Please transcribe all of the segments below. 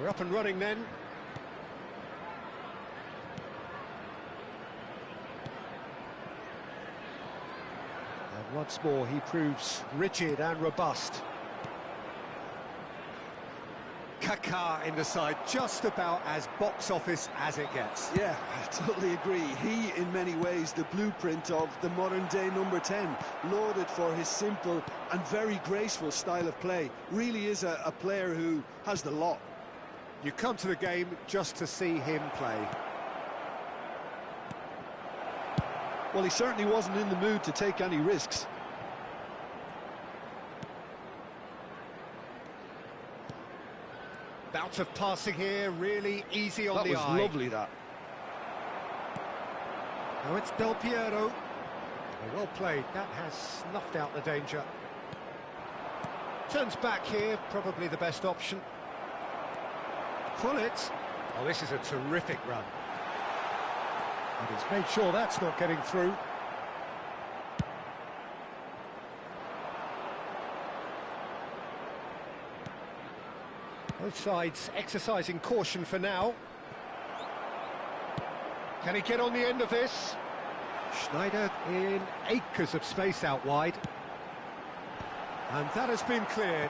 They're up and running then. And once more he proves rigid and robust. Kaká in the side, just about as box office as it gets. Yeah, I totally agree. He, in many ways, the blueprint of the modern-day number 10, lauded for his simple and very graceful style of play. Really is a player who has the lot. You come to the game just to see him play. Well, he certainly wasn't in the mood to take any risks. Bout of passing here, really easy on the eye. That was lovely, that. Now it's Del Piero. Well played, that has snuffed out the danger. Turns back here, probably the best option. Pull it. Oh, this is a terrific run. And he's made sure that's not getting through. Both sides exercising caution for now. Can he get on the end of this? Schneider in acres of space out wide. And that has been cleared.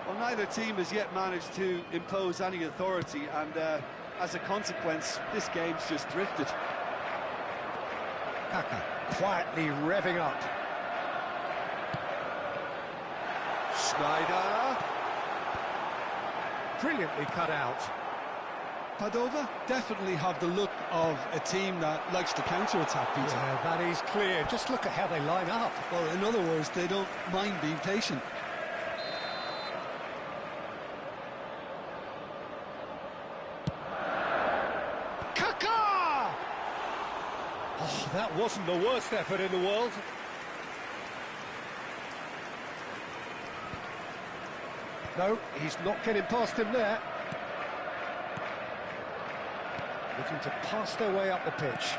Well, neither team has yet managed to impose any authority, and as a consequence, this game's just drifted. Kaká quietly revving up. Schneider. Brilliantly cut out. Padova definitely have the look of a team that likes to counter-attack, Peter. Yeah, that is clear. Just look at how they line up. Well, in other words, they don't mind being patient. Oh, that wasn't the worst effort in the world. No, he's not getting past him there. Looking to pass their way up the pitch.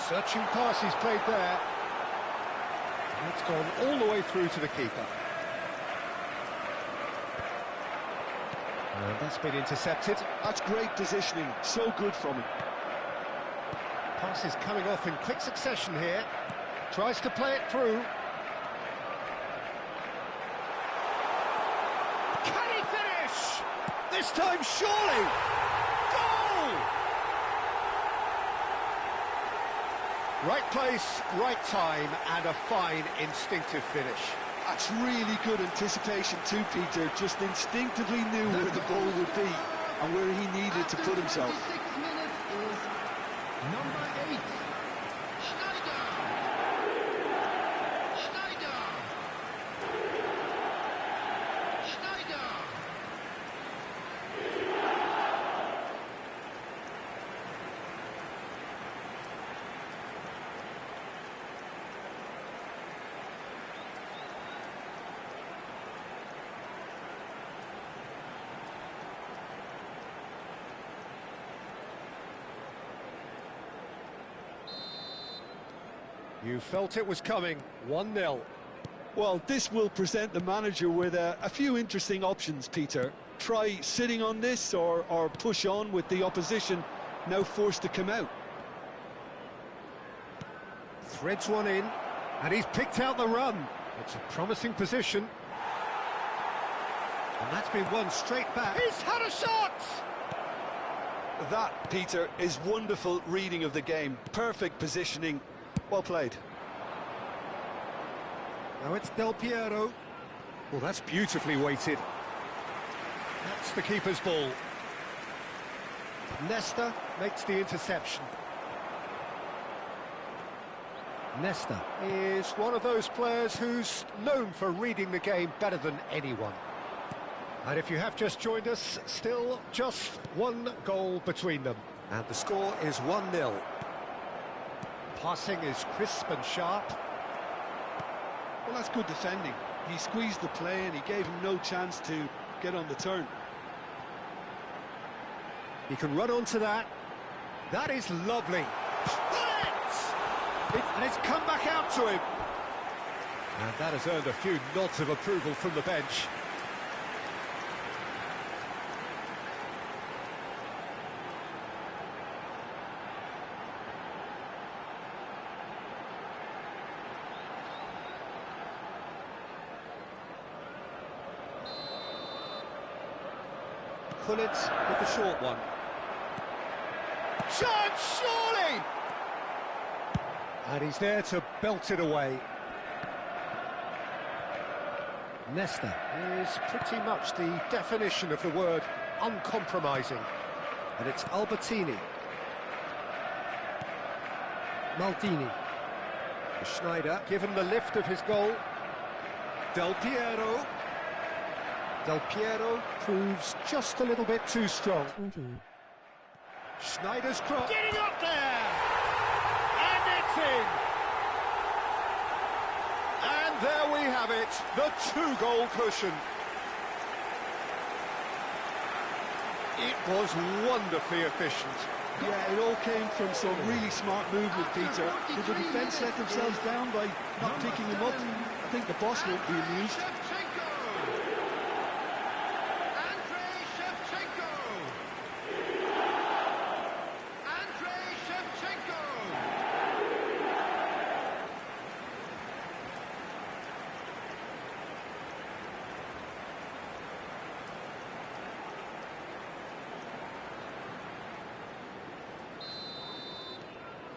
Searching pass he's played there. And it's gone all the way through to the keeper. And that's been intercepted. That's great positioning, so good from him. Pass is coming off in quick succession here. Tries to play it through. Can he finish? This time, surely! Goal! Right place, right time, and a fine instinctive finish. That's really good anticipation too, Peter. Just instinctively knew where the ball would be and where he needed to put himself. Number 8, Schneider. You felt it was coming, 1-0. Well, this will present the manager with a few interesting options, Peter. Try sitting on this or push on with the opposition now forced to come out. Threads one in, and he's picked out the run. It's a promising position. And that's been won straight back. He's had a shot! That, Peter, is wonderful reading of the game. Perfect positioning. Well played. Now it's Del Piero. Well, that's beautifully weighted. That's the keeper's ball. Nesta makes the interception. Nesta is one of those players who's known for reading the game better than anyone. And if you have just joined us, still just one goal between them. And the score is 1-0. Passing is crisp and sharp. Well, that's good defending. He squeezed the play and he gave him no chance to get on the turn. He can run onto that. That is lovely. And it's come back out to him. And that has earned a few nods of approval from the bench. Pull it with the short one. Chance, surely! And he's there to belt it away. Nesta is pretty much the definition of the word uncompromising. And it's Albertini. Maldini. Schneider, given the lift of his goal. Del Piero. Del Piero proves just a little bit too strong. Schneider's cross. Getting up there! And it's in! And there we have it, the two-goal cushion. It was wonderfully efficient. Yeah, it all came from some really smart movement, Peter. Did the defence let themselves down by not picking him up? I think the boss won't be amused.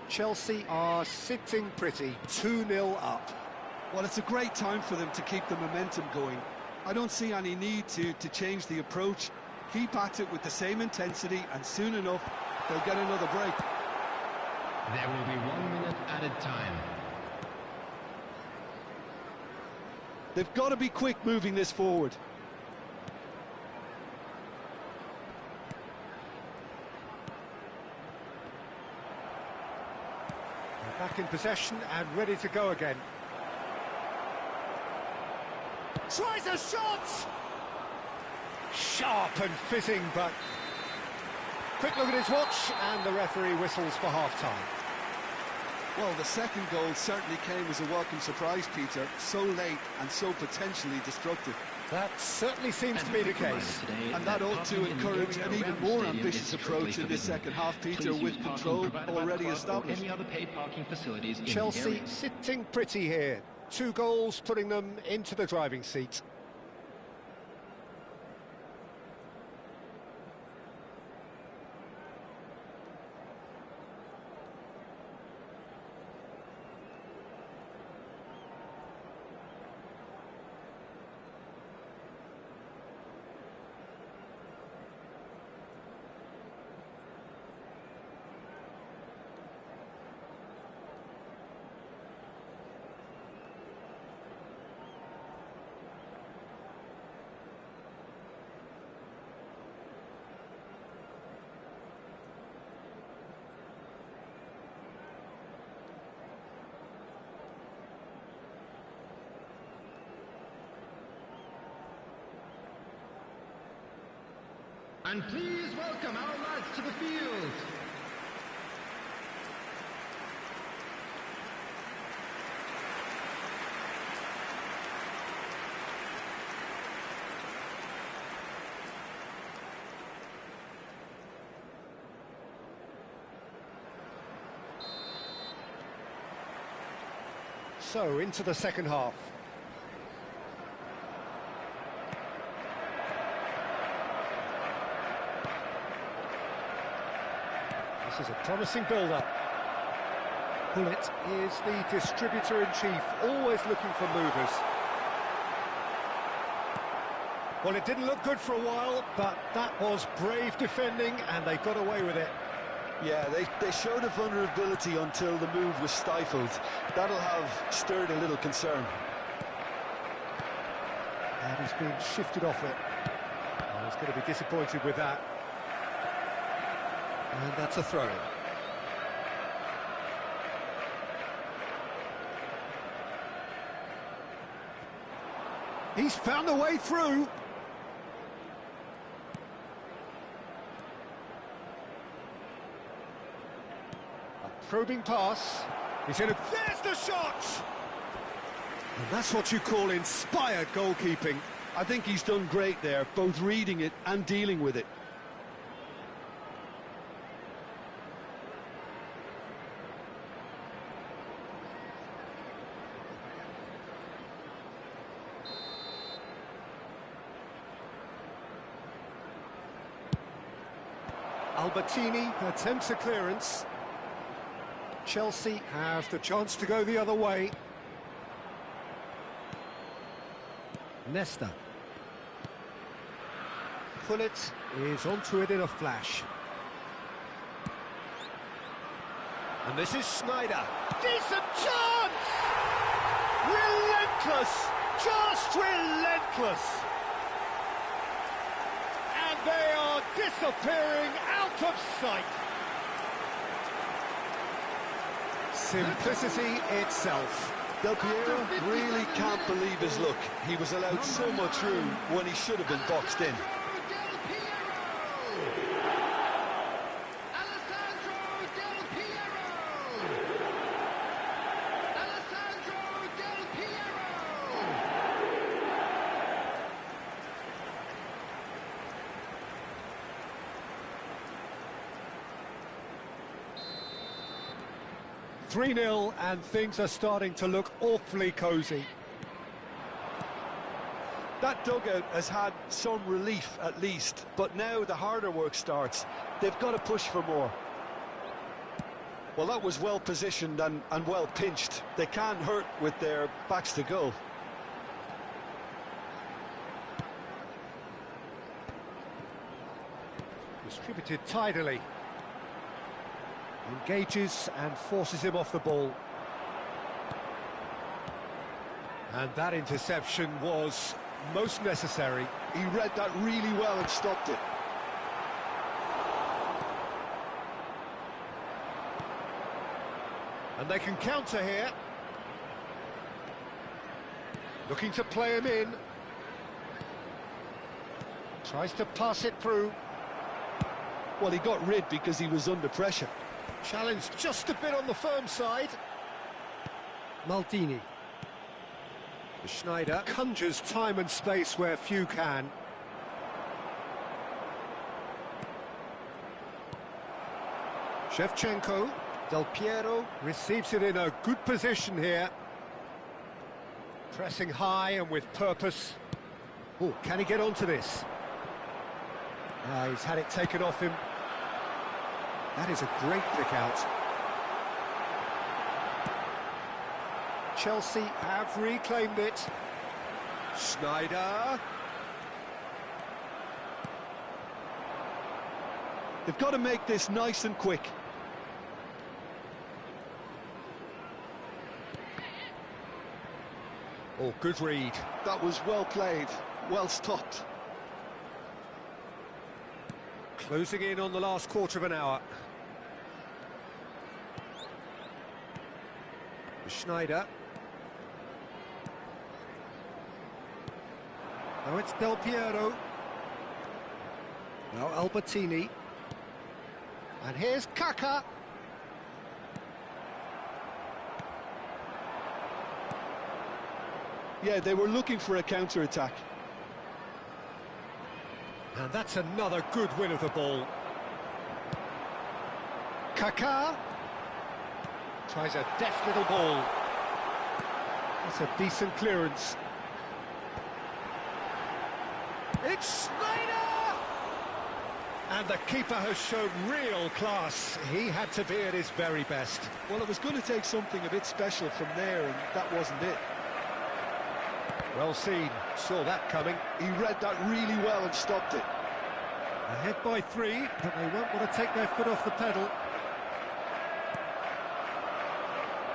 Chelsea are sitting pretty, 2-0 up. Well, it's a great time for them to keep the momentum going. I don't see any need to change the approach. Keep at it with the same intensity, and soon enough, they'll get another break. There will be 1 minute added time. They've got to be quick moving this forward. Back in possession and ready to go again. Tries a shot! Sharp and fizzing, but... Quick look at his watch, and the referee whistles for half-time. Well, the second goal certainly came as a welcome surprise, Peter. So late and so potentially destructive. That certainly seems to be the case. And that ought to encourage an even more ambitious approach in this second half, Peter, with control already established. Chelsea sitting pretty here. 2 goals putting them into the driving seat. And please welcome our lads to the field. So, into the second half. This is a promising build-up. Bullet is the distributor-in-chief, always looking for movers. Well, it didn't look good for a while, but that was brave defending, and they got away with it. Yeah, they showed a vulnerability until the move was stifled. That'll have stirred a little concern. And he's been shifted off it. Oh, he's going to be disappointed with that. And that's a throw-in. He's found a way through. Probing pass. He's in a... There's the shot! And that's what you call inspired goalkeeping. I think he's done great there, both reading it and dealing with it. Albertini attempts a clearance. Chelsea have the chance to go the other way. Nesta. Pullet is onto it in a flash. And this is Sneijder. Decent chance! Relentless! Just relentless! And they are disappearing out of sight. Simplicity itself. Del Piero really can't believe his luck. He was allowed so much room when he should have been boxed in. Three 3-0 and things are starting to look awfully cosy. That dugout has had some relief at least, but now the harder work starts. They've got to push for more. Well, that was well positioned and well pinched. They can't hurt with their backs to goal. Distributed tidily. Engages and forces him off the ball. And that interception was most necessary. He read that really well and stopped it. And they can counter here. Looking to play him in. Tries to pass it through. Well, he got rid because he was under pressure. Challenge just a bit on the firm side. Maldini. Sneijder conjures time and space where few can. Shevchenko. Del Piero receives it in a good position here. Pressing high and with purpose. Oh, can he get onto this? He's had it taken off him. That is a great pick out. Chelsea have reclaimed it. Sneijder. They've got to make this nice and quick. Oh, good read. That was well played, well stopped. Closing in on the last quarter of an hour. Sneijder. Now it's Del Piero. Now Albertini. And here's Kaka. Yeah, they were looking for a counter-attack. And that's another good win of the ball. Kaka. Tries a deft little ball. That's a decent clearance. It's Sneijder! And the keeper has shown real class. He had to be at his very best. Well, it was going to take something a bit special from there, and that wasn't it. Well seen, saw that coming. He read that really well and stopped it. Ahead by 3, but they won't want to take their foot off the pedal.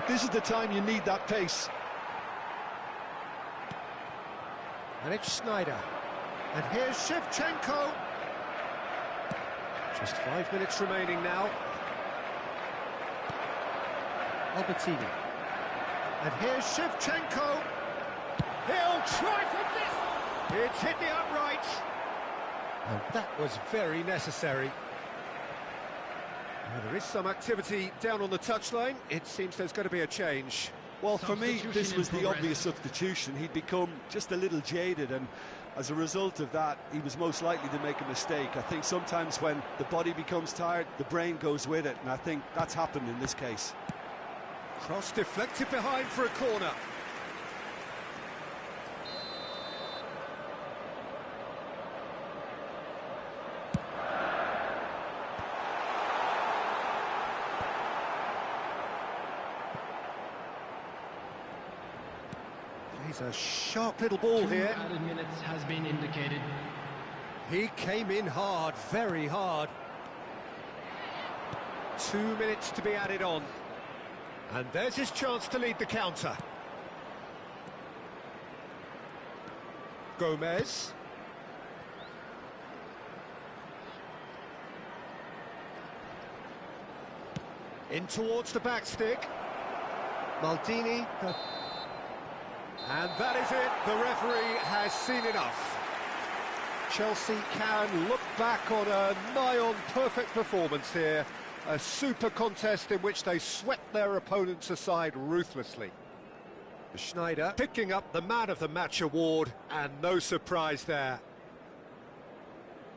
This is the time you need that pace. And it's Sneijder. And here's Shevchenko. Just 5 minutes remaining now. Albertini. And here's Shevchenko. He'll try from this. It's hit the uprights. And that was very necessary. Well, there is some activity down on the touchline. It seems there's going to be a change. Well, for me, this was the obvious substitution. He'd become just a little jaded, and as a result of that, he was most likely to make a mistake. I think sometimes when the body becomes tired, the brain goes with it, and I think that's happened in this case. Cross deflected behind for a corner. He's a sharp little ball here. 2 added minutes has been indicated. He came in hard, very hard. 2 minutes to be added on. And there's his chance to lead the counter. Gomez. In towards the back stick. Maldini. And that is it. The referee has seen enough. Chelsea can look back on a nigh-on perfect performance here. A super contest in which they swept their opponents aside ruthlessly. Schneider picking up the Man of the Match award, and no surprise there.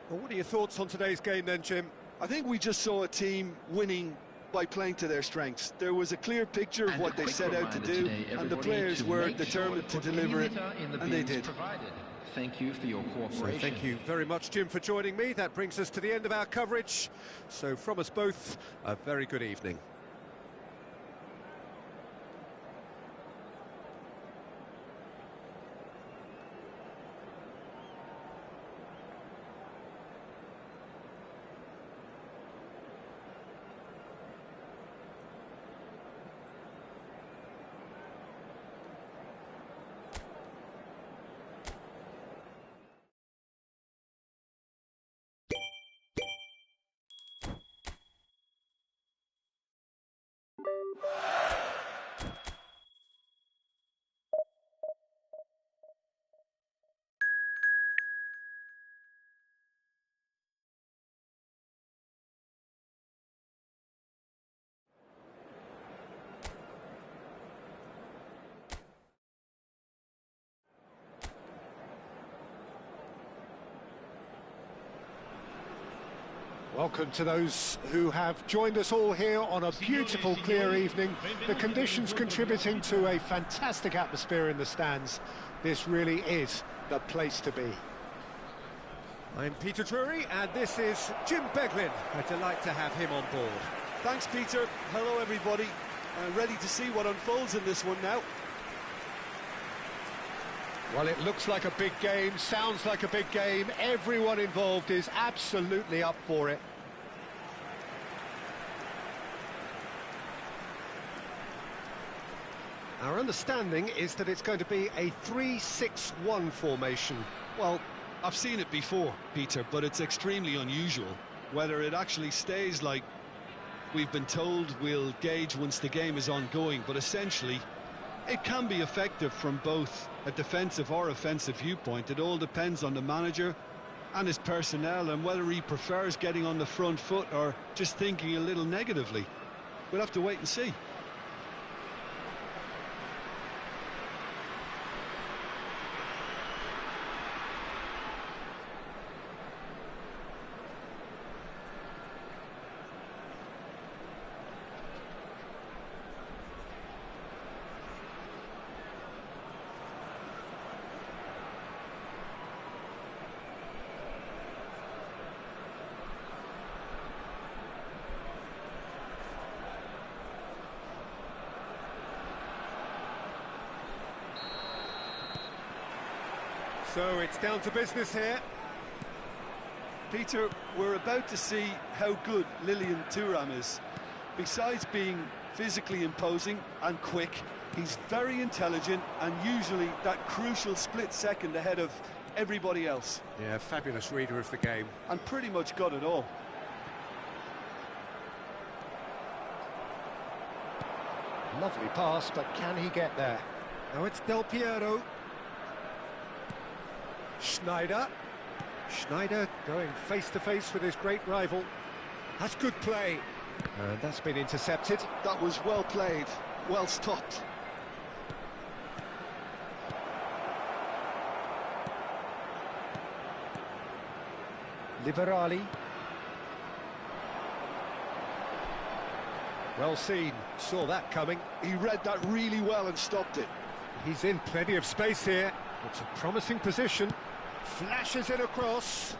Well, what are your thoughts on today's game then, Jim? I think we just saw a team winning by playing to their strengths. There was a clear picture of what they set out to do, and the players were determined to deliver it, and they did. Thank you for your cooperation. So thank you very much, Jim, for joining me. That brings us to the end of our coverage. So from us both, a very good evening. Welcome to those who have joined us all here on a beautiful, clear evening. The conditions contributing to a fantastic atmosphere in the stands. This really is the place to be. I'm Peter Drury, and this is Jim Beglin. A delight to have him on board. Thanks, Peter. Hello, everybody. Ready to see what unfolds in this one now. Well, it looks like a big game, sounds like a big game. Everyone involved is absolutely up for it. Our understanding is that it's going to be a 3-6-1 formation. Well, I've seen it before, Peter, but it's extremely unusual. Whether it actually stays like we've been told, we'll gauge once the game is ongoing, but essentially it can be effective from both a defensive or offensive viewpoint. It all depends on the manager and his personnel and whether he prefers getting on the front foot or just thinking a little negatively. We'll have to wait and see. So it's down to business here. Peter, we're about to see how good Lilian Thuram is. Besides being physically imposing and quick, he's very intelligent and usually that crucial split second ahead of everybody else. Yeah, fabulous reader of the game. And pretty much got it all. Lovely pass, but can he get there? Now it's Del Piero. Schneider. Schneider going face-to-face with his great rival. That's good play. And that's been intercepted. That was well played, well stopped. Liberali. Well seen, saw that coming. He read that really well and stopped it. He's in plenty of space here. It's a promising position. Flashes it across.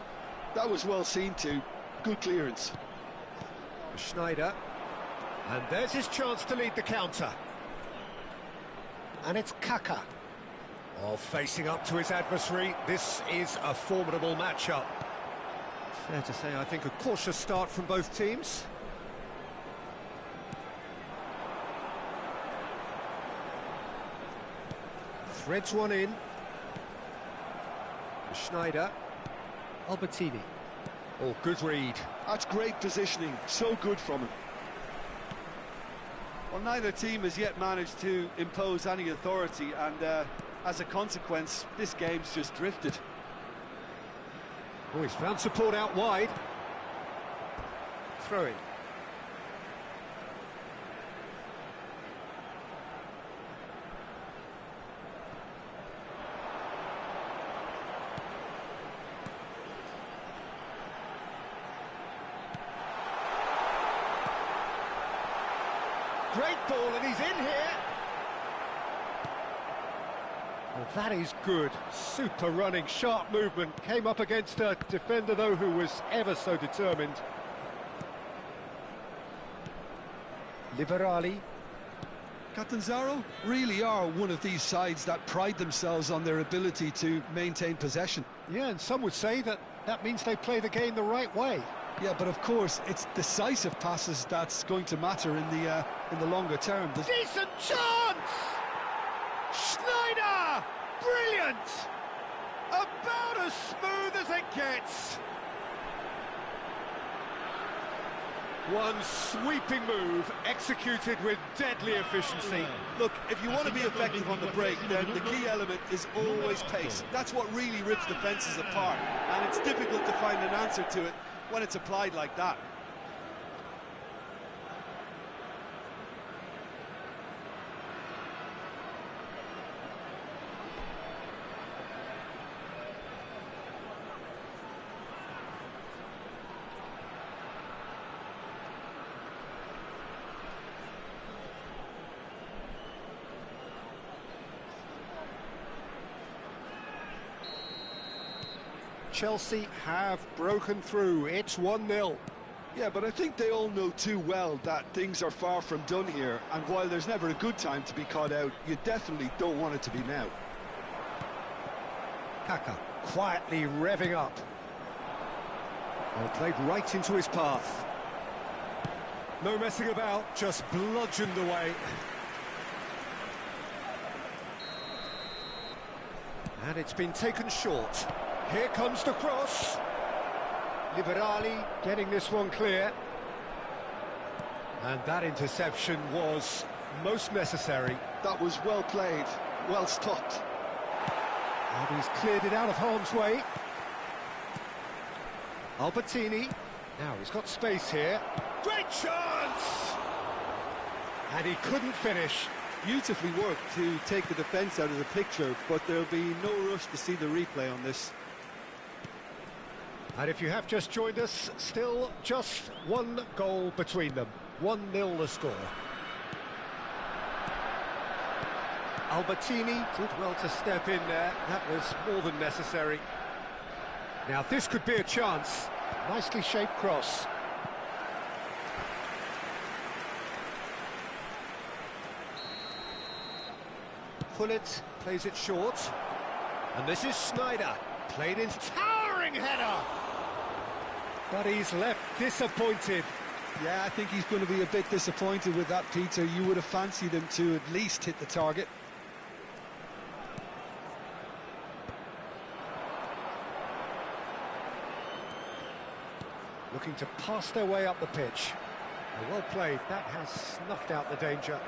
That was well seen too. Good clearance. Schneider. And there's his chance to lead the counter. And it's Kaka. Oh, facing up to his adversary. This is a formidable matchup. Fair to say, I think, a cautious start from both teams. Threads one in. Schneider. Albertini. Oh, good read. That's great positioning, so good from him. Well, neither team has yet managed to impose any authority, and as a consequence, this game's just drifted. Oh, he's found support out wide. Throwing. Great ball, and he's in here. Well, that is good. Super running, sharp movement. Came up against a defender, though, who was ever so determined. Liberali. Catanzaro really are one of these sides that pride themselves on their ability to maintain possession. Yeah, and some would say that that means they play the game the right way. Yeah, but of course, it's decisive passes that's going to matter in the longer term. Decent chance! Schneider! Brilliant! About as smooth as it gets. One sweeping move, executed with deadly efficiency. Look, if you want to be effective on the break, then the key element is always pace. That's what really rips defences apart, and it's difficult to find an answer to it when it's applied like that. Chelsea have broken through. It's 1-0. Yeah, but I think they all know too well that things are far from done here, and while there's never a good time to be caught out, you definitely don't want it to be now. Kaka quietly revving up. Well, played right into his path. No messing about, just bludgeoned away. And it's been taken short. Here comes the cross. Liberali getting this one clear. And that interception was most necessary. That was well played, well stopped. And he's cleared it out of harm's way. Albertini. Now he's got space here. Great chance! And he couldn't finish. Beautifully worked to take the defence out of the picture, but there'll be no rush to see the replay on this. And if you have just joined us, still just one goal between them. 1-0 the score. Albertini did well to step in there. That was more than necessary. Now this could be a chance. Nicely shaped cross. Pullet plays it short. And this is Schneider. Played in towering header. But he's left disappointed. Yeah, I think he's going to be a bit disappointed with that, Peter. You would have fancied him to at least hit the target. Looking to pass their way up the pitch. Well played, that has snuffed out the danger.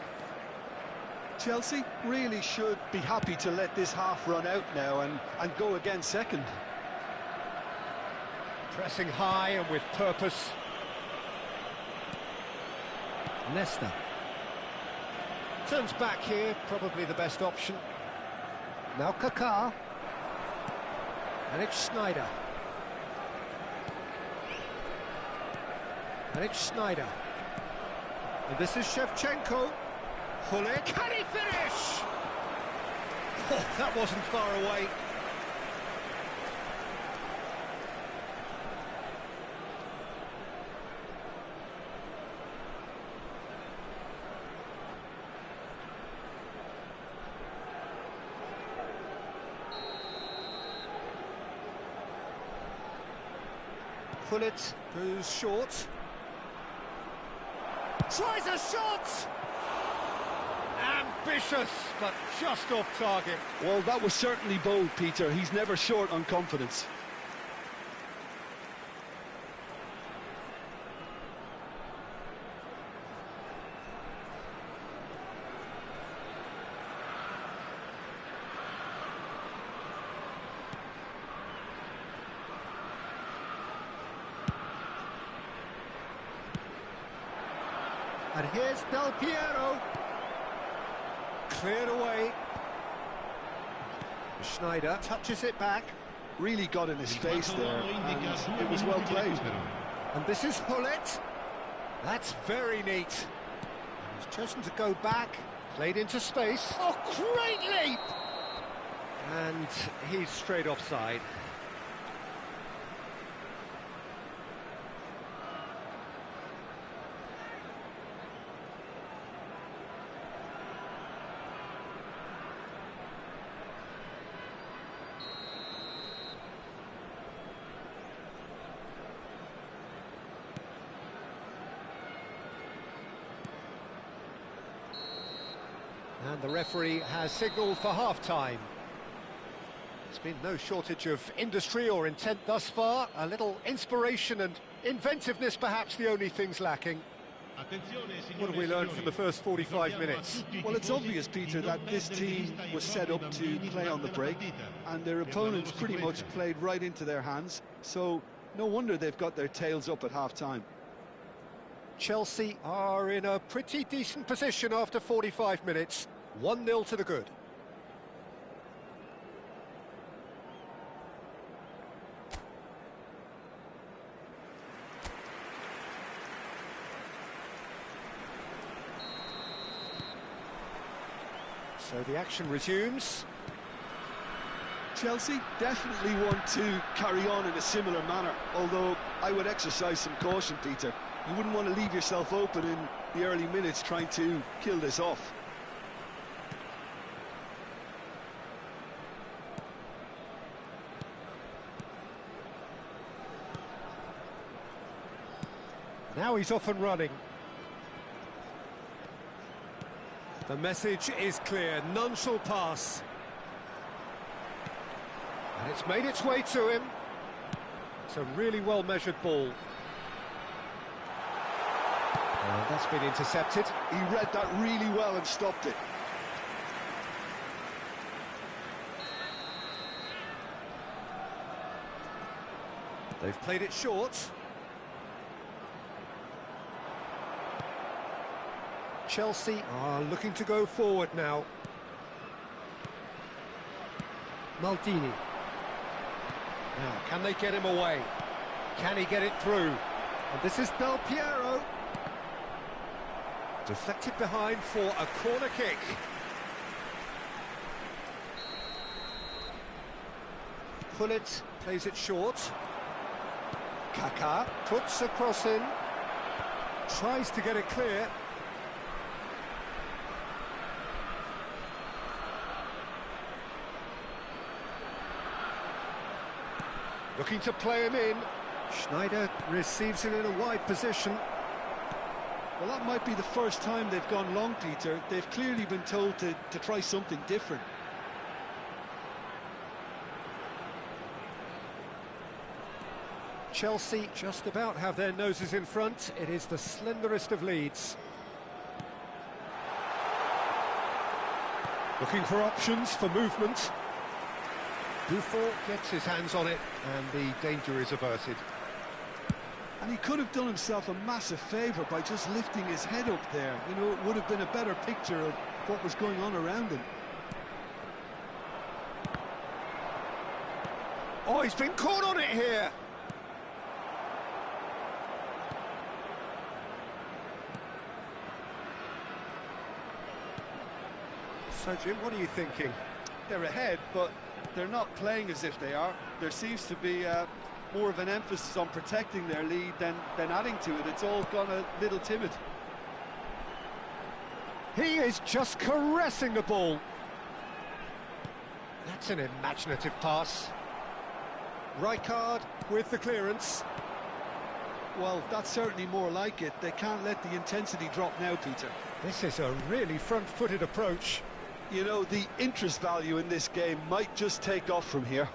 Chelsea really should be happy to let this half run out now and go again second. Pressing high and with purpose. Nesta. Turns back here, probably the best option. Now Kaká. And it's Sneijder. And it's Sneijder. And this is Shevchenko. Gullit. Can he finish? Oh, that wasn't far away. Gullit goes short. Tries a shot! Ambitious, but just off target. Well, that was certainly bold, Peter. He's never short on confidence. And here's Del Piero. Cleared away. Sneijder touches it back. Really got in his face there, and it was well played. And this is Gullit. That's very neat. He's chosen to go back, played into space. Oh, great leap! And he's straight offside. And the referee has signalled for half-time. There's been no shortage of industry or intent thus far. A little inspiration and inventiveness, perhaps the only things lacking. What have we learned from the first 45 minutes? Well, it's obvious, Peter, that this team was set up to play on the break, and their opponents pretty much played right into their hands, so no wonder they've got their tails up at half-time. Chelsea are in a pretty decent position after 45 minutes. 1-0 to the good. So the action resumes. Chelsea definitely want to carry on in a similar manner, although I would exercise some caution, Peter. You wouldn't want to leave yourself open in the early minutes trying to kill this off. Now he's off and running. The message is clear, none shall pass. And it's made its way to him. It's a really well-measured ball. That's been intercepted. He read that really well and stopped it. They've played it short. Chelsea are looking to go forward now. Maldini. Now, can they get him away? Can he get it through? And this is Del Piero. Deflected behind for a corner kick. Gullit plays it short. Kaká puts a cross in. Tries to get it clear. Looking to play him in. Sneijder receives it in a wide position. Well, that might be the first time they've gone long, Peter. They've clearly been told to try something different. Chelsea just about have their noses in front. It is the slenderest of leads. Looking for options, for movement. Buffon gets his hands on it, and the danger is averted. And he could have done himself a massive favour by just lifting his head up there. You know, it would have been a better picture of what was going on around him. Oh, he's been caught on it here. So, Jim, what are you thinking? They're ahead, but they're not playing as if they are. There seems to be more of an emphasis on protecting their lead than adding to it. It's all gone a little timid. He is just caressing the ball. That's an imaginative pass. Rijkaard with the clearance. Well, that's certainly more like it. They can't let the intensity drop now, Peter. This is a really front-footed approach. You know, the interest value in this game might just take off from here.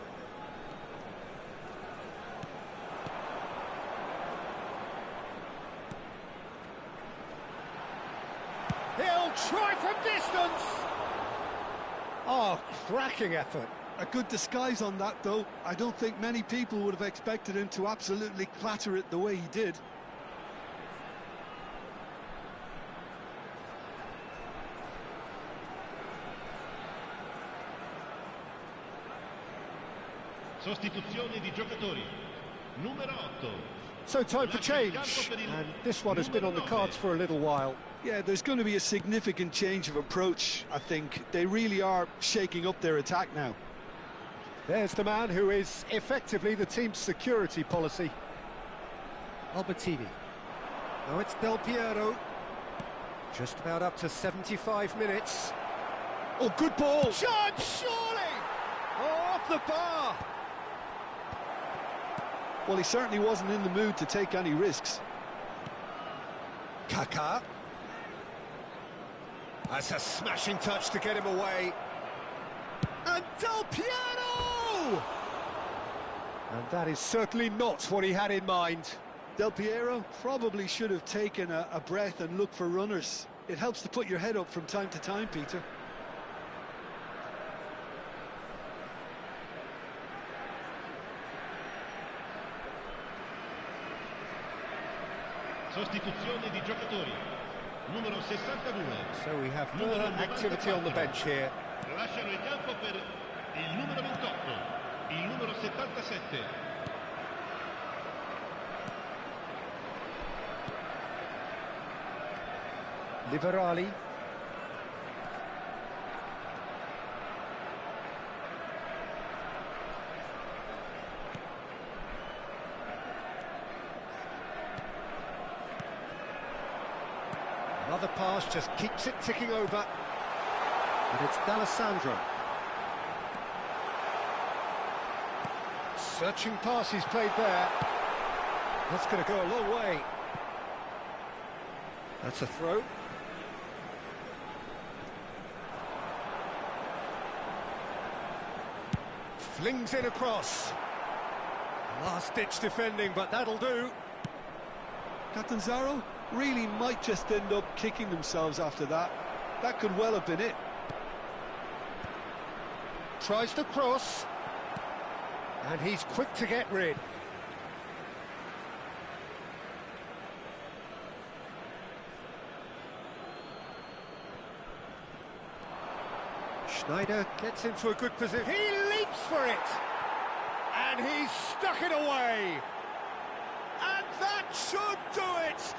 He'll try from distance! Oh, cracking effort. A good disguise on that, though. I don't think many people would have expected him to absolutely clatter it the way he did. Sostituzione di giocatori. Numero 8. So time for change, and this one has been on the cards for a little while. Yeah, there's going to be a significant change of approach, I think. They really are shaking up their attack now. There's the man who is effectively the team's security policy. Albertini. Now it's Del Piero. Just about up to 75 minutes. Oh, good ball! Chance, surely! Oh, off the bar! Well, he certainly wasn't in the mood to take any risks. Kaká. That's a smashing touch to get him away. And Del Piero! And that is certainly not what he had in mind. Del Piero probably should have taken a breath and looked for runners. It helps to put your head up from time to time, Peter. Sostituzione di giocatori. Numero 62. So we have further activity on the bench here. Lasciano il campo per il numero 28, il numero 77. Liberali. Another pass just keeps it ticking over. And it's D'Alessandro. Searching pass he's played there. That's going to go a long way. That's a throw. Flings it across. Last-ditch defending, but that'll do. Catanzaro really might just end up kicking themselves after that. That could well have been it. Tries the cross. And he's quick to get rid. Schneider gets into a good position. He leaps for it! And he's stuck it away! And that should do it!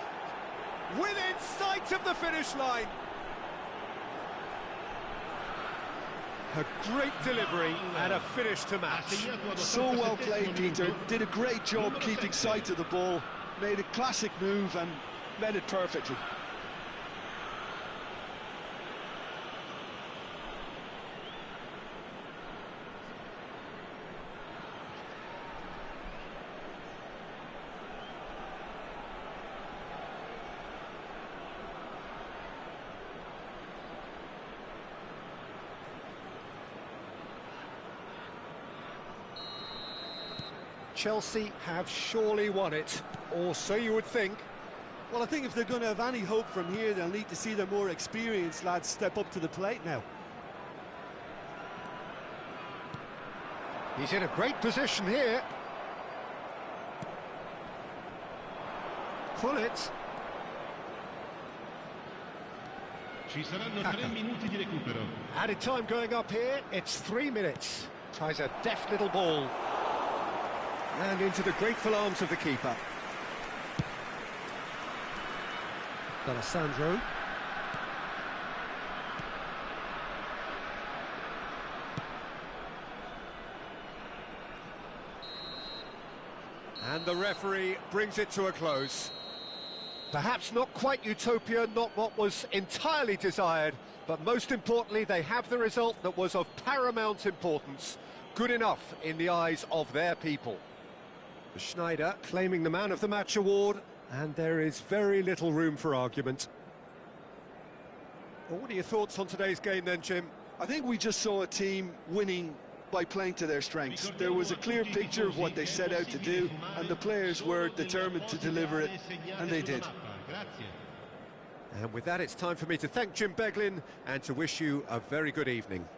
Within sight of the finish line. A great delivery and a finish to match. So well played, Peter. Did a great job keeping sight of the ball. Made a classic move and met it perfectly. Chelsea have surely won it, or so you would think. Well, I think if they're going to have any hope from here, they'll need to see their more experienced lads step up to the plate now. He's in a great position here. pull it. Ci saranno 3 minuti di recupero. Added time going up here, it's 3 minutes. Tries a deft little ball. And into the grateful arms of the keeper. Alessandro. And the referee brings it to a close. Perhaps not quite utopia, not what was entirely desired, but most importantly, they have the result that was of paramount importance. Good enough in the eyes of their people. Schneider claiming the Man of the Match award, and there is very little room for argument. Well, what are your thoughts on today's game then, Jim? I think we just saw a team winning by playing to their strengths. There was a clear picture of what they set out to do, and the players were determined to deliver it, and they did. And with that, it's time for me to thank Jim Beglin and to wish you a very good evening.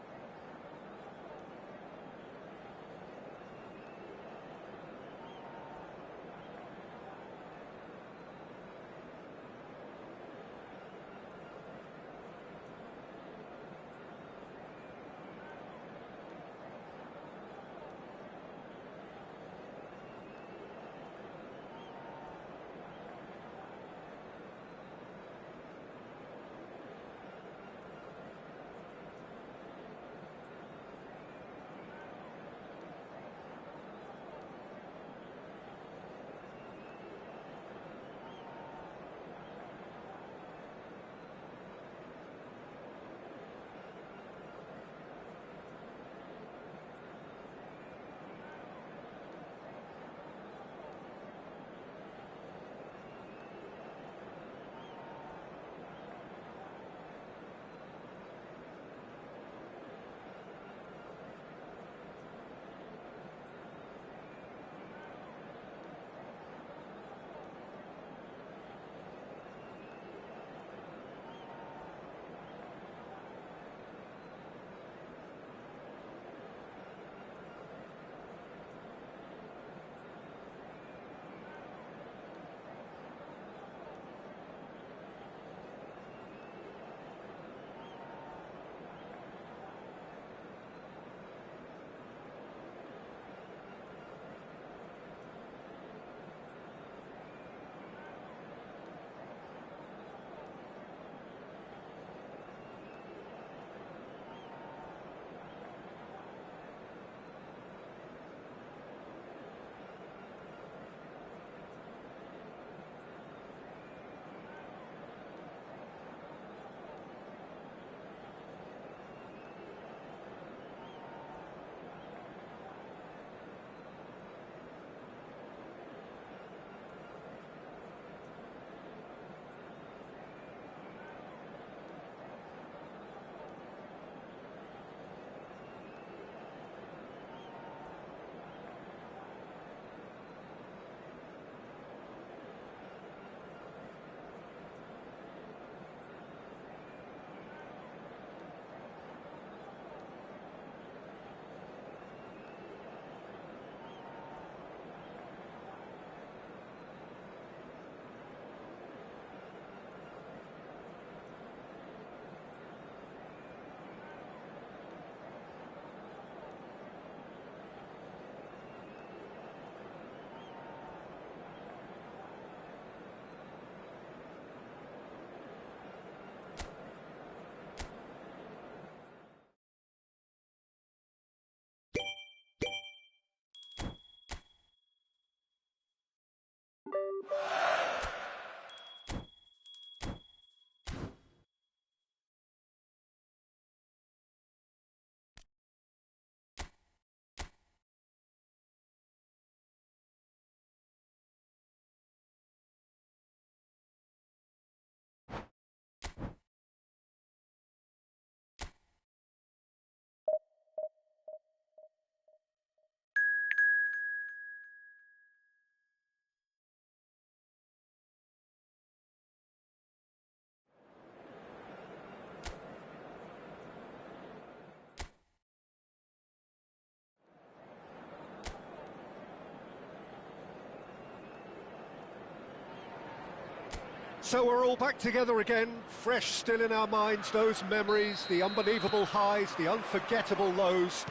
So we're all back together again, fresh still in our minds, those memories, the unbelievable highs, the unforgettable lows.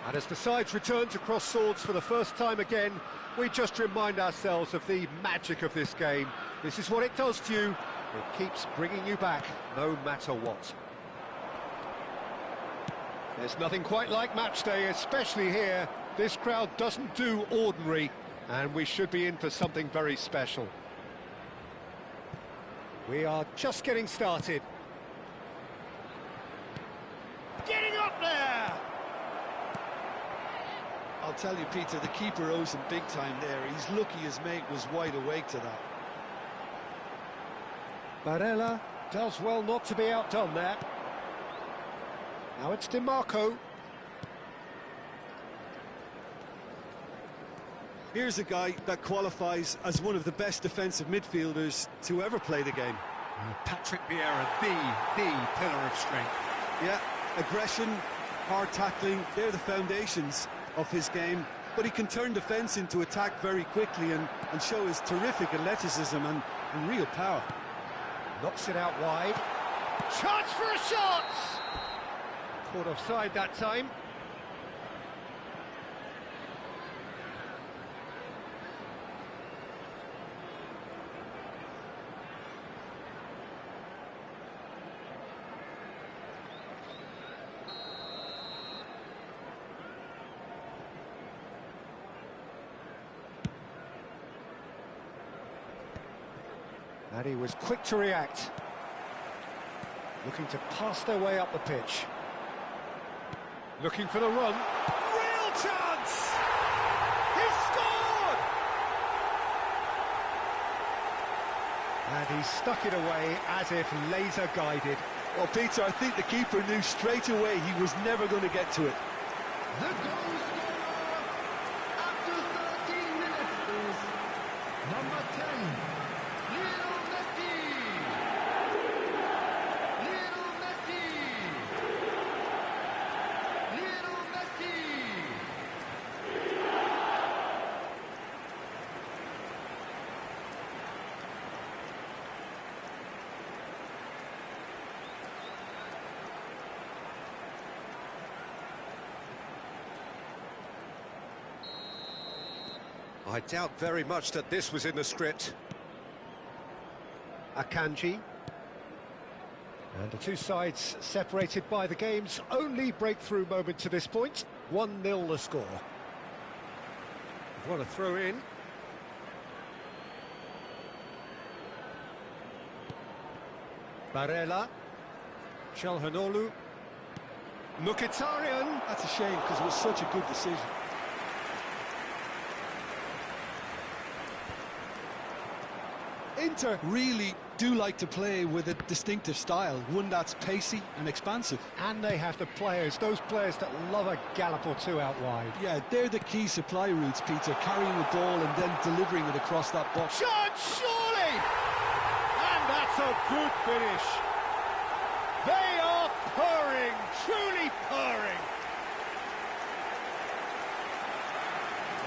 And as the sides return to cross swords for the first time again, we just remind ourselves of the magic of this game. This is what it does to you. It keeps bringing you back, no matter what. There's nothing quite like match day, especially here. This crowd doesn't do ordinary, and we should be in for something very special. We are just getting started. Getting up there! I'll tell you, Peter, the keeper owes him big time there. He's lucky his mate was wide awake to that. Barella does well not to be outdone there. Now it's DiMarco. Here's a guy that qualifies as one of the best defensive midfielders to ever play the game. Patrick Vieira, the pillar of strength. Yeah, aggression, hard tackling, they're the foundations of his game. But he can turn defence into attack very quickly and show his terrific athleticism and real power. Knocks it out wide. Chance for a shot! Caught offside that time. And he was quick to react. Looking to pass their way up the pitch. Looking for the run. Real chance! He's scored! And he stuck it away as if laser guided. Well, Peter, I think the keeper knew straight away he was never going to get to it. The goal scorer after 13 minutes is number 10. I doubt very much that this was in the script. Akanji. And the two sides separated by the game's only breakthrough moment to this point. 1-0 the score. What a throw in. Barella. Çalhanoğlu. Mkhitaryan. That's a shame because it was such a good decision. Inter really do like to play with a distinctive style, one that's pacey and expansive. And they have the players, those players that love a gallop or two out wide. Yeah, they're the key supply routes, Peter, carrying the ball and then delivering it across that box. Shot, surely! And that's a good finish. They are purring, truly purring.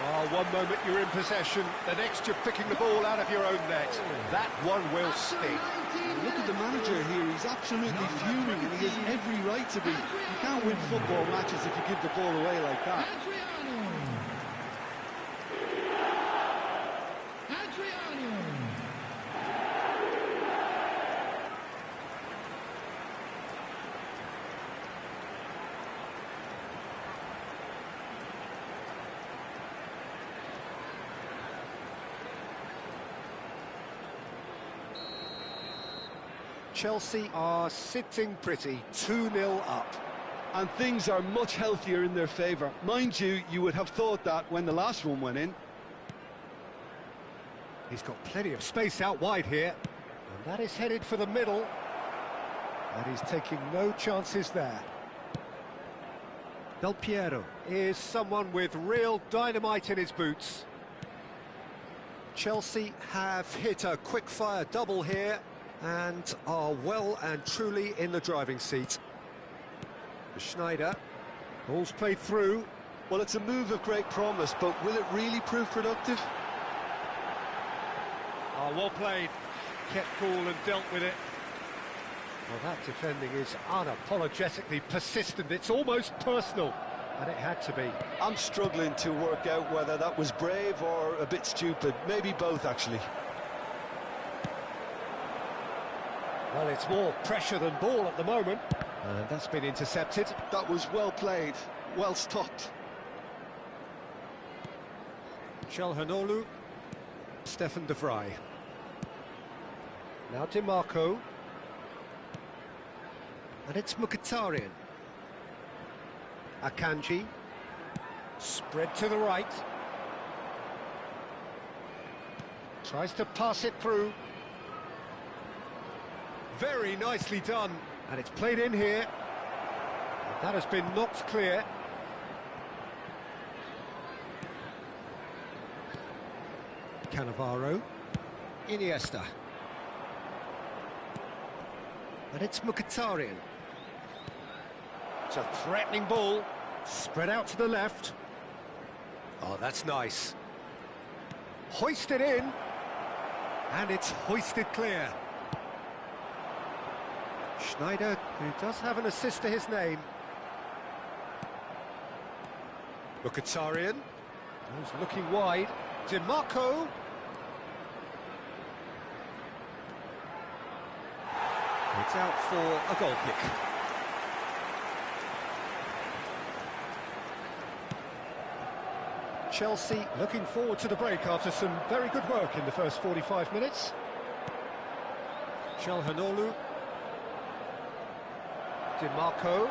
Oh, one moment you're in possession, the next you're picking the ball out of your own net. That one will sting. Look at the manager here, he's absolutely fuming and he has every right to be. You can't win football matches if you give the ball away like that. Chelsea are sitting pretty, 2-0 up. And things are much healthier in their favour. Mind you, you would have thought that when the last one went in. He's got plenty of space out wide here. And that is headed for the middle. And he's taking no chances there. Del Piero is someone with real dynamite in his boots. Chelsea have hit a quick-fire double here and are well and truly in the driving seat. Schneider, ball's played through. Well, it's a move of great promise, but will it really prove productive? Oh, well played. kept cool and dealt with it. Well, that defending is unapologetically persistent. It's almost personal, and it had to be. I'm struggling to work out whether that was brave or a bit stupid. Maybe both, actually. Well, it's more pressure than ball at the moment. And that's been intercepted. That was well played, well stopped. Çalhanoğlu, Stefan de Vrij. Now DiMarco. And it's Mkhitaryan. Akanji. Spread to the right. Tries to pass it through. Very nicely done. And it's played in here. And that has been knocked clear. Cannavaro. Iniesta. And it's Mkhitaryan. It's a threatening ball. Spread out to the left. Oh, that's nice. Hoisted in. And it's hoisted clear. Schneider, who does have an assist to his name. Mkhitaryan. Who's looking wide. DiMarco. It's out for a goal kick. Chelsea looking forward to the break after some very good work in the first 45 minutes. Çalhanoğlu. DiMarco.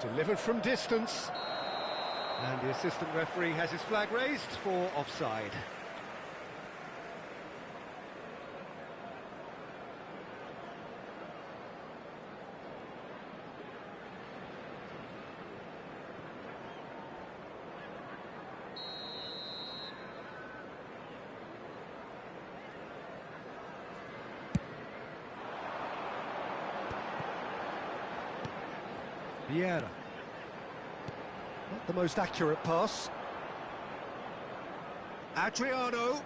Delivered from distance. And the assistant referee has his flag raised for offside. Vieira. Not the most accurate pass. Adriano.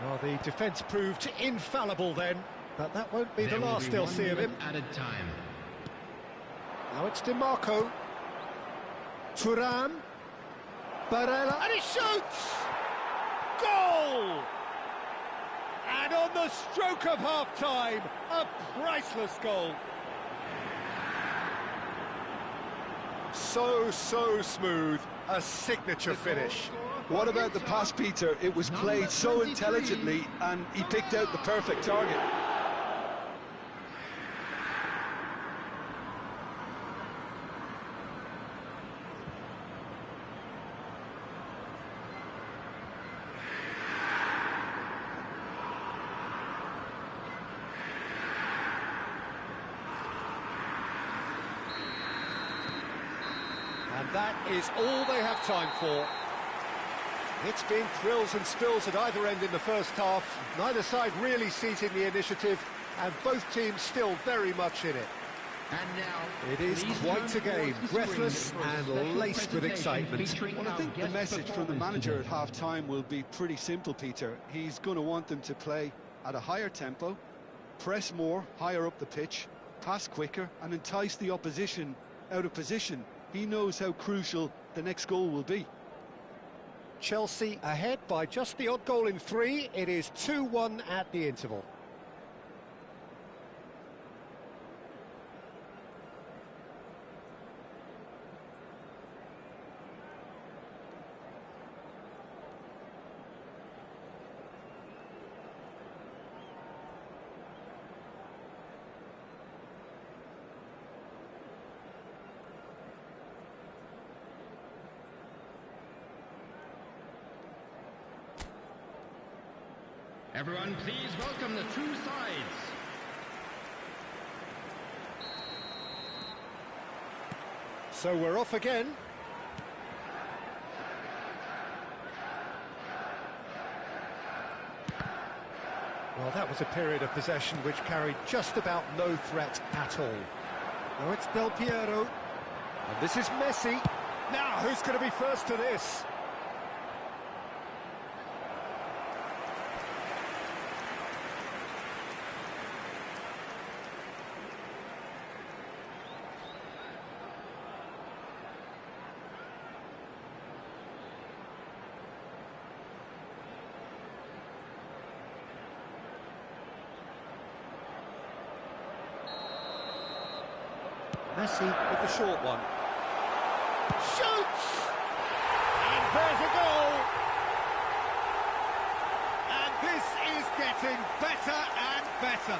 Well, the defence proved infallible then, but that won't be the last they'll see of him. Added time. Now it's DiMarco. Thuram. Barella. And he shoots! Goal! And on the stroke of half-time, a priceless goal. So smooth, a signature finish. What about the pass, Peter? It was played so intelligently and he picked out the perfect target. And that is all they have time for. It's been thrills and spills at either end in the first half. Neither side really seizing the initiative, and both teams still very much in it. And now, it is quite a game, breathless and laced with excitement. Well, I think the message from the manager at half-time will be pretty simple, Peter. He's going to want them to play at a higher tempo, press more, higher up the pitch, pass quicker, and entice the opposition out of position. He knows how crucial the next goal will be. Chelsea ahead by just the odd goal in 3. It is 2-1 at the interval. Everyone, please welcome the two sides. So we're off again. Well, that was a period of possession which carried just about no threat at all. Now it's Del Piero. And this is Messi. Now, who's going to be first to this? Messi with the short one. Shoots! And there's a goal! And this is getting better and better.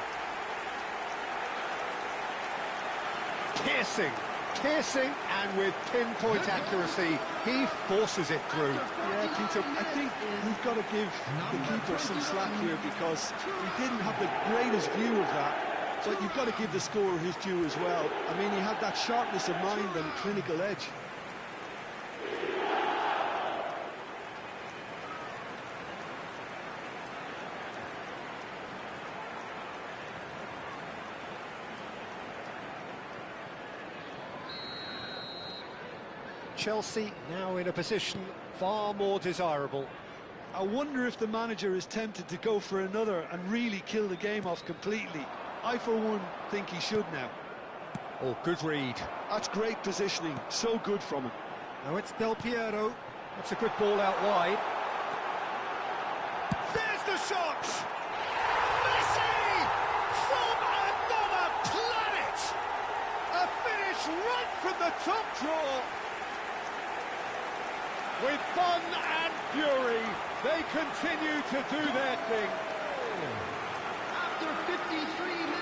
Piercing, and with pinpoint accuracy, he forces it through. Yeah, Peter, I think we've got to give the keeper some slack here because he didn't have the greatest view of that. But you've got to give the scorer his due as well. I mean, he had that sharpness of mind and clinical edge. Chelsea now in a position far more desirable. I wonder if the manager is tempted to go for another and really kill the game off completely. I, for one, think he should now. Oh, good read. That's great positioning. So good from him. Now it's Del Piero. That's a good ball out wide. There's the shot! Messi! From another planet! A finish right from the top drawer. With fun and fury, they continue to do their thing. After 53 minutes.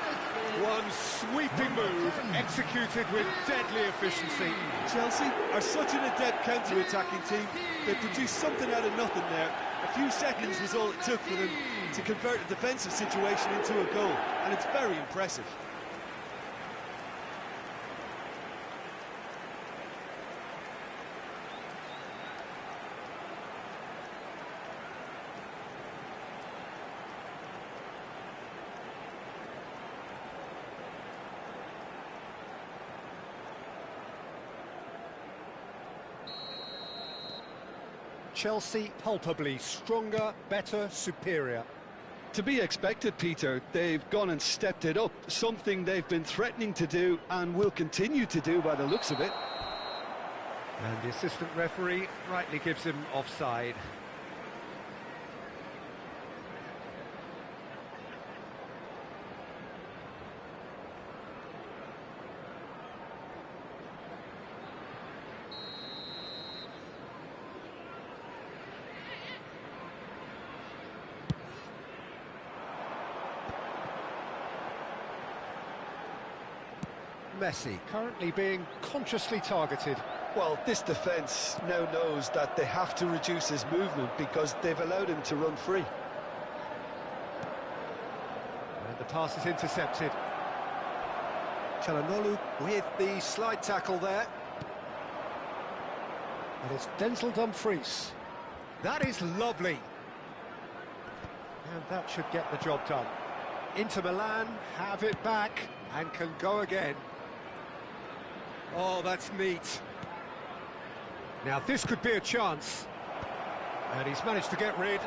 One sweeping move, executed with deadly efficiency. Chelsea are such an adept counter-attacking team. They produced something out of nothing there. A few seconds was all it took for them to convert a defensive situation into a goal, and it's very impressive. Chelsea palpably stronger, better, superior. To be expected, Peter. They've gone and stepped it up, something they've been threatening to do and will continue to do by the looks of it. And the assistant referee rightly gives him offside. Messi currently being consciously targeted. Well, this defence now knows that they have to reduce his movement because they've allowed him to run free. And the pass is intercepted. Çalhanoğlu with the slide tackle there. And it's Denzel Dumfries. That is lovely. And that should get the job done. Inter Milan have it back and can go again. Oh, that's neat. Now this could be a chance. And he's managed to get rid.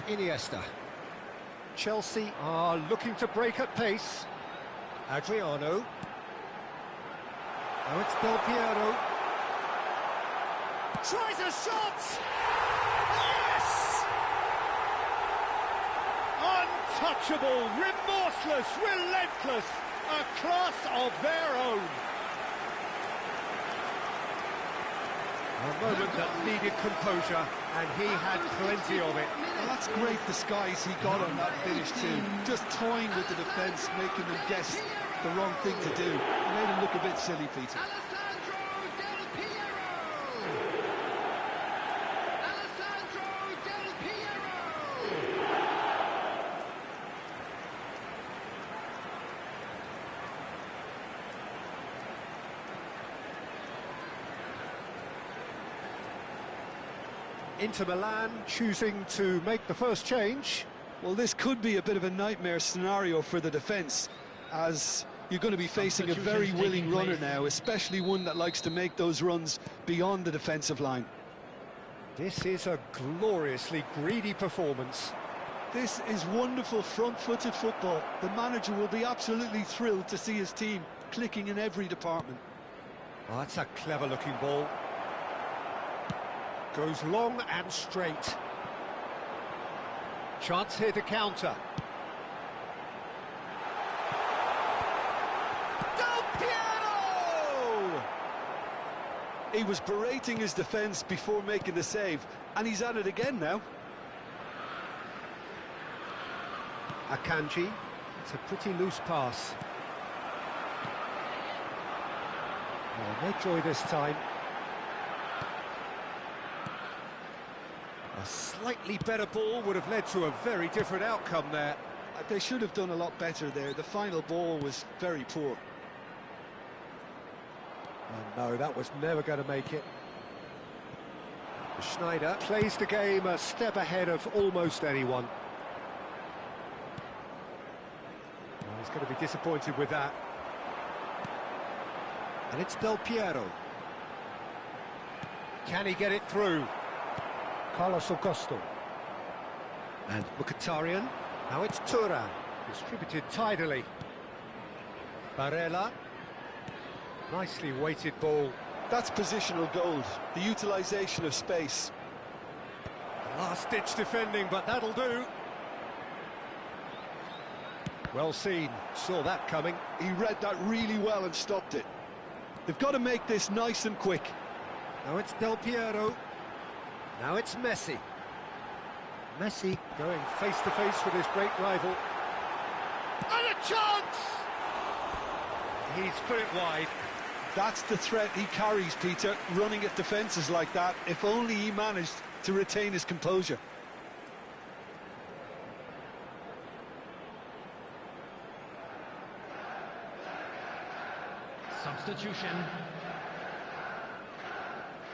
Iniesta. Chelsea are looking to break at pace. Adriano. Now it's Del Piero. Tries a shot! Yes! Untouchable, remorseless, relentless, a class of their own. A moment that needed composure, and he had plenty of it. Well, that's great disguise he got on that finish too. Just toying with the defence, making them guess the wrong thing to do. It made him look a bit silly, Peter. Inter Milan choosing to make the first change. Well, this could be a bit of a nightmare scenario for the defence. as you're going to be facing a very willing runner now, especially one that likes to make those runs beyond the defensive line. This is a gloriously greedy performance. This is wonderful front-footed football. The manager will be absolutely thrilled to see his team clicking in every department. Oh, that's a clever-looking ball. Goes long and straight. Chance here to counter. He was berating his defence before making the save, and he's at it again now. Akanji, it's a pretty loose pass. Oh, no joy this time. A slightly better ball would have led to a very different outcome there. They should have done a lot better there. The final ball was very poor. Oh, no, that was never going to make it. Schneider plays the game a step ahead of almost anyone. Oh, he's going to be disappointed with that. And it's Del Piero. Can he get it through? Carlos Augusto. And Mkhitaryan. Now it's Thuram. Distributed tidily. Barella. Nicely weighted ball. That's positional gold, the utilisation of space. Last-ditch defending, but that'll do. Well seen, saw that coming. He read that really well and stopped it. They've got to make this nice and quick. Now it's Del Piero. Now it's Messi. Messi going face-to-face with his great rival. And a chance! He's put it wide. That's the threat he carries, Peter, running at defences like that. If only he managed to retain his composure. Substitution.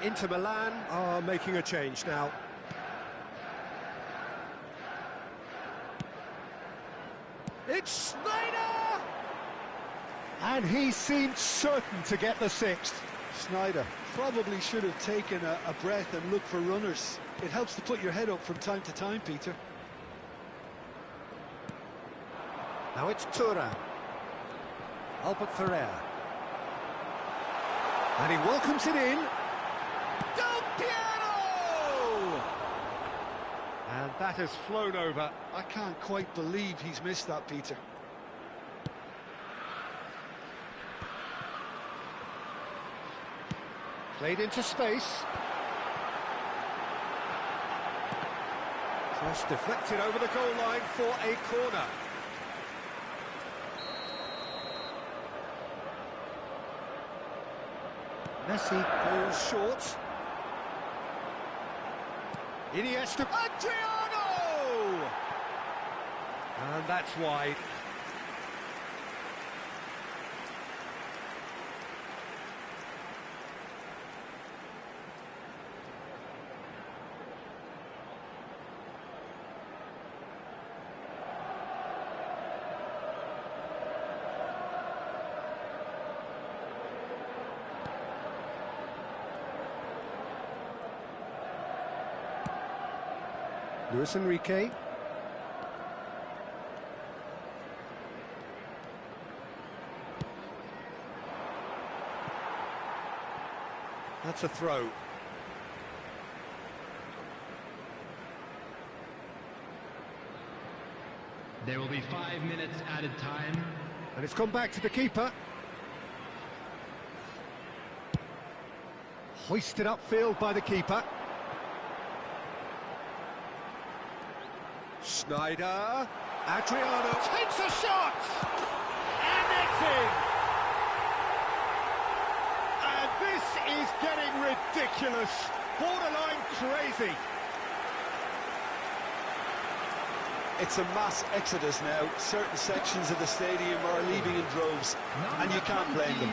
Inter Milan are making a change now. It's Schneider! And he seemed certain to get the sixth. Schneider probably should have taken a breath and looked for runners. It helps to put your head up from time to time, Peter. Now it's Thuram. Albert Ferrer. And he welcomes it in. Del Piero! And that has flown over. I can't quite believe he's missed that, Peter. Played into space. Cross deflected over the goal line for a corner. Messi goes short. Iniesta. Adriano! And that's wide. Luis Enrique. That's a throw. There will be 5 minutes added time. And it's gone back to the keeper. Hoisted upfield by the keeper. Schneider, Adriano takes a shot, and it's in. And this is getting ridiculous, borderline crazy. It's a mass exodus now. Certain sections of the stadium are leaving in droves, and you can't blame them.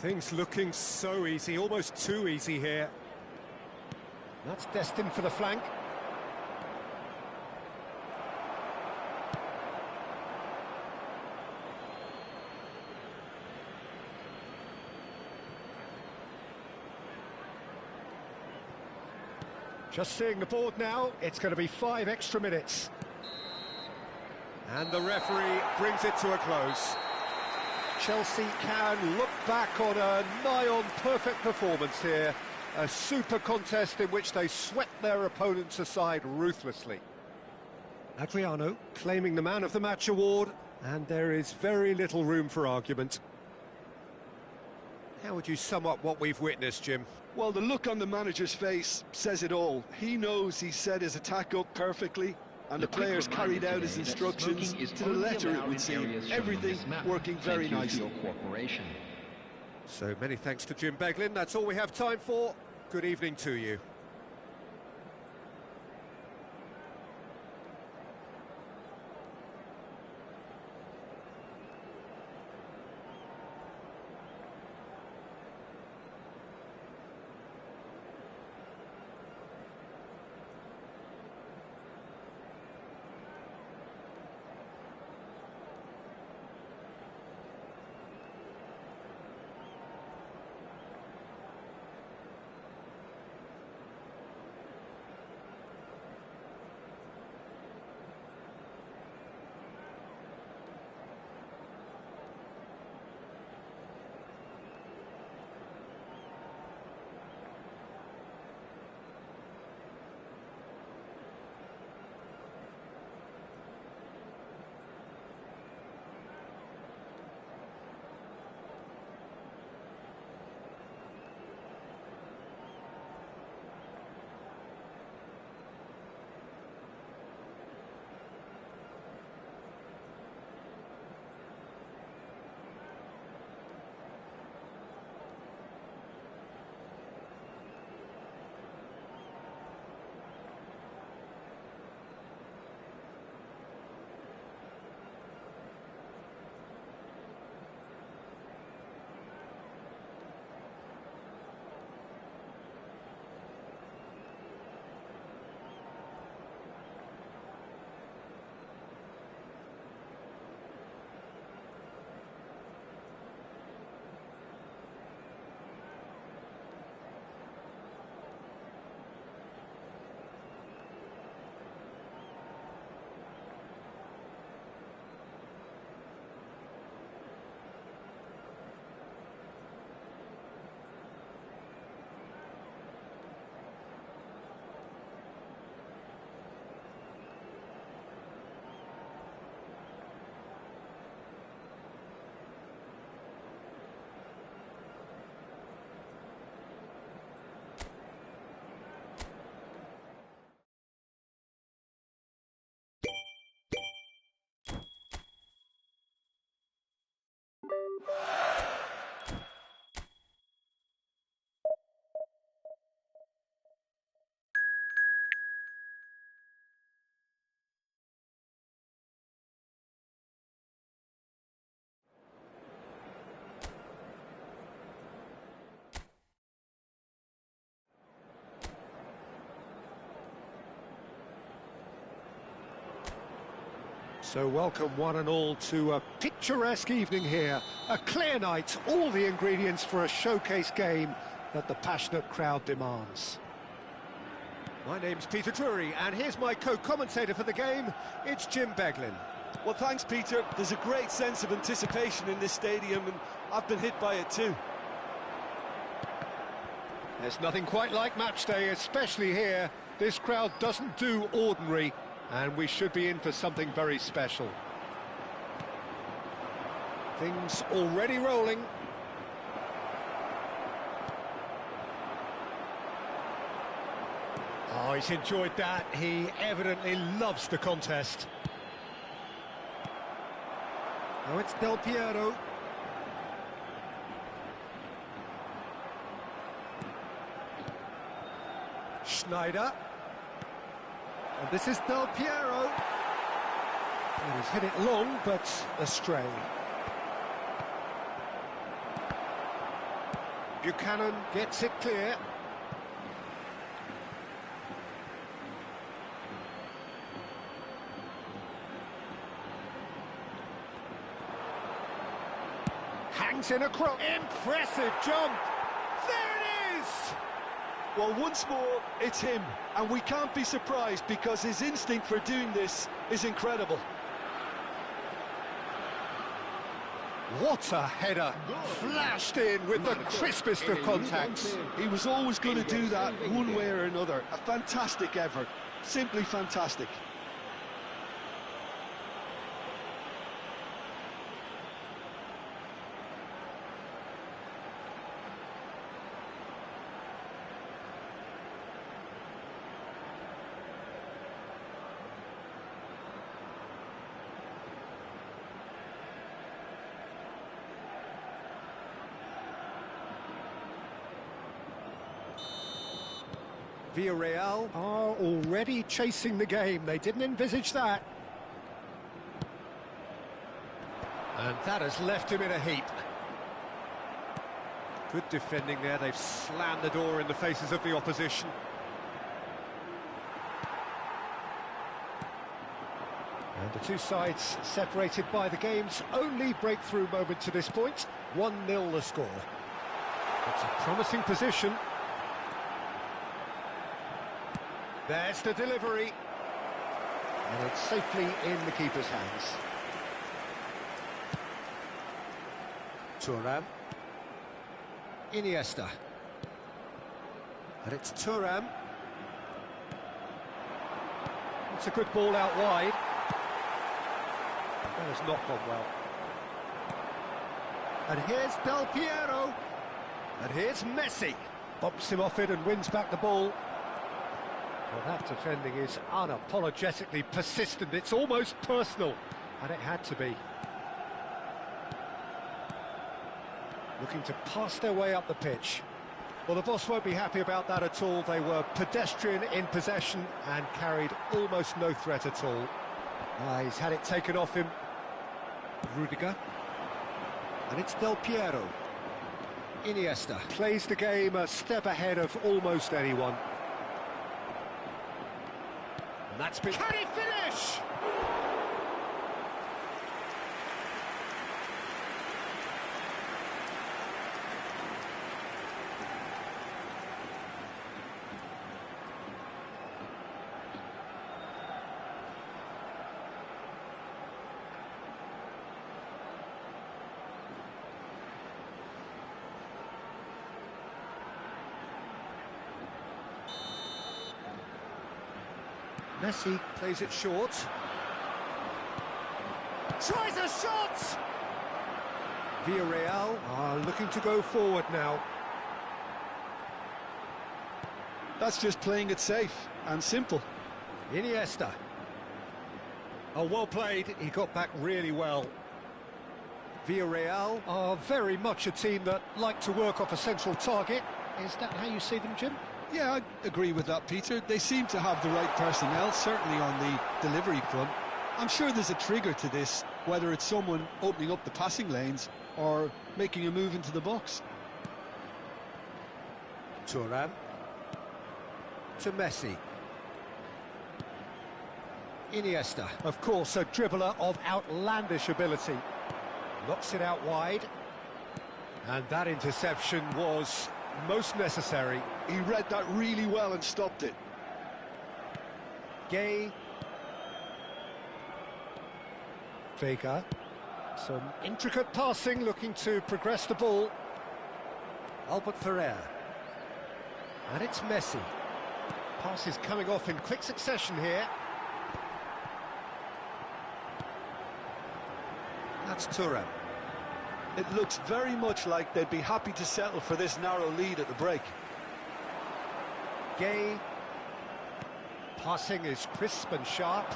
Things looking so easy, almost too easy here. That's destined for the flank. Just seeing the board now, it's going to be 5 extra minutes. And the referee brings it to a close. Chelsea can look back on a nigh-on perfect performance here. A super contest in which they swept their opponents aside ruthlessly. Adriano claiming the Man of the Match award, and there is very little room for argument. How would you sum up what we've witnessed, Jim? Well, the look on the manager's face says it all. He knows he set his attack up perfectly, and the players carried out his instructions to the letter, it would seem. Everything working very nicely. So many thanks to Jim Beglin. That's all we have time for. Good evening to you. So welcome one and all to a picturesque evening here. A clear night, all the ingredients for a showcase game that the passionate crowd demands. My name's Peter Drury, and here's my co-commentator for the game, it's Jim Beglin. Well, thanks, Peter. There's a great sense of anticipation in this stadium, and I've been hit by it too. There's nothing quite like match day, especially here. This crowd doesn't do ordinary, and we should be in for something very special. Things already rolling. Oh, he's enjoyed that. He evidently loves the contest. Now it's Del Piero. Schneider. And this is Del Piero. And he's hit it long, but astray. Buchanan gets it clear. Hangs in a cross. Impressive jump. There it is! Well, once more, it's him. And we can't be surprised because his instinct for doing this is incredible. What a header. Flashed in with the crispest of contacts. He was always going to do that one way or another. A fantastic effort. Simply fantastic. Villarreal are already chasing the game. They didn't envisage that. And that has left him in a heap. Good defending there. They've slammed the door in the faces of the opposition. And the two sides separated by the game's only breakthrough moment to this point. 1-0 the score. It's a promising position. There's the delivery. And it's safely in the keeper's hands. Thuram. Iniesta. And it's Thuram. It's a good ball out wide. That has not gone well. And here's Del Piero. And here's Messi. Bumps him off it and wins back the ball. Well, that defending is unapologetically persistent. It's almost personal, and it had to be. Looking to pass their way up the pitch. Well, the boss won't be happy about that at all. They were pedestrian in possession and carried almost no threat at all. He's had it taken off him. Rudiger. And it's Del Piero. Iniesta plays the game a step ahead of almost anyone. And that's been... Can he finish? Messi plays it short. Tries a shot! Villarreal are looking to go forward now. That's just playing it safe and simple. Iniesta. Oh, well played. He got back really well. Villarreal are very much a team that like to work off a central target. Is that how you see them, Jim? Yeah, I agree with that, Peter. They seem to have the right personnel, certainly on the delivery front. I'm sure there's a trigger to this, whether it's someone opening up the passing lanes or making a move into the box. Thuram. To Messi. Iniesta, of course, a dribbler of outlandish ability. Knocks it out wide. And that interception was most necessary. He read that really well and stopped it. Gay. Vega. Some intricate passing, looking to progress the ball. Albert Ferrer. And it's Messi. Passes coming off in quick succession here. That's Thuram. It looks very much like they'd be happy to settle for this narrow lead at the break. Gay. Passing is crisp and sharp.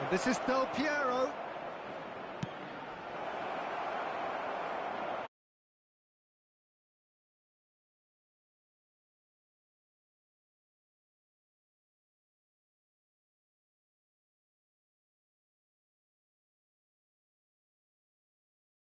And this is Del Piero.